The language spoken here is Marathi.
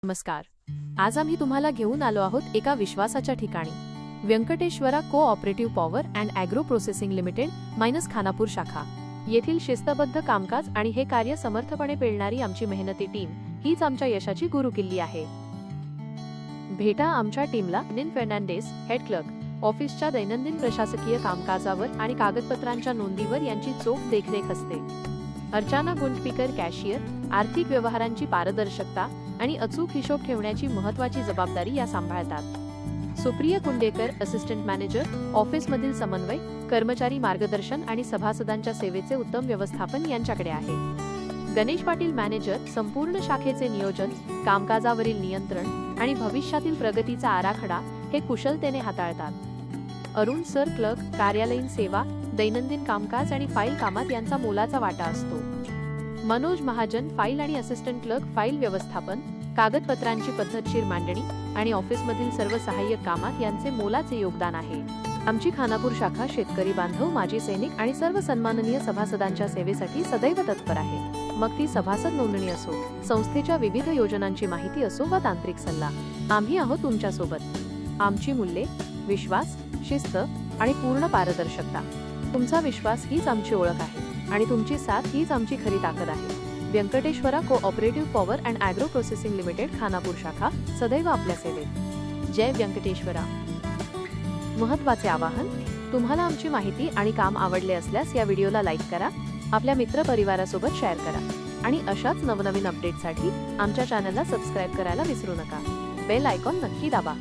नमस्कार. आज आम्ही तुम्हाला घेऊन आलो आहोत एका विश्वासाच्या ठिकाणी, Venkateshwara cooperative power and agro processing limited minus Khanapur शाखा. येथील शिस्तबद्ध कामकाज आणि हे कार्य समर्थपणे पेलणारी आमची मेहनती टीम हीच आमच्या यशाची गुरुकिल्ली आहे. भेटा आमच्या टीमला. निन फर्नांडिस, हेड क्लर्क, ऑफिसच्या दैनंदिन प्रशासकीय कामकाजावर आणि कागदपत्रांच्या नोंदीवर यांची चोख देखरेख असते. अर्चना गुंडपीकर, कॅशियर, आर्थिक व्यवहारांची पारदर्शकता आणि अचूक हिशोब ठेवण्याची महत्त्वाची जबाबदारी या सांभाळतात. सुप्रिया कुंडेकर, असिस्टंट मॅनेजर, ऑफिसमधील समन्वय, कर्मचारी मार्गदर्शन आणि सभासदांच्या सेवेचे उत्तम व्यवस्थापन यांच्याकडे आहे. गणेश पाटील, मॅनेजर, संपूर्ण शाखेचे नियोजन, कामकाजावरील नियंत्रण आणि भविष्यातील प्रगतीचा आराखडा हे कुशलतेने हाताळतात. अरुण सर, क्लर्क, कार्यालयीन सेवा, दैनंदिन कामकाज आणि फाईल कामात यांचा मोलाचा वाटा असतो. मनोज महाजन, फाईल आणि असिस्टंट क्लर्क, फाईल व्यवस्थापन, कागदपत्रांची पद्धतशीर मांडणी आणि ऑफिसमधील सर्व सहाय्यक कामात यांचे मोलाचे योगदान आहे. आमची खानापूर शाखा शेतकरी बांधव, माजी सैनिक आणि सर्व सन्माननीय सभासदांच्या सेवेसाठी सदैव तत्पर आहे. मग ती सभासद नोंदणी असो, संस्थेच्या विविध योजनांची माहिती असो वा तांत्रिक सल्ला, आम्ही आहोत तुमच्या सोबत. आमची मूल्ये विश्वास, शिस्त आणि पूर्ण पारदर्शकता. तुमचा विश्वास हीच आमची ओळख आहे आणि तुमची साथ हीच आमची खरी ताकद आहे. Venkateshwara cooperative power and agro processing limited, Khanapur शाखा, सदैव आपल्या सेवेत. जय व्यंकटेश्वरा. महत्त्वाचे आवाहन: तुम्हाला आमची माहिती आणि काम आवडले असल्यास या व्हिडिओला लाईक करा, आपल्या मित्रपरिवारासोबत शेअर करा आणि अशाच नवनवीन अपडेटसाठी आमच्या चॅनलला सबस्क्राईब करायला विसरू नका. बेल आयकॉन नक्की दाबा.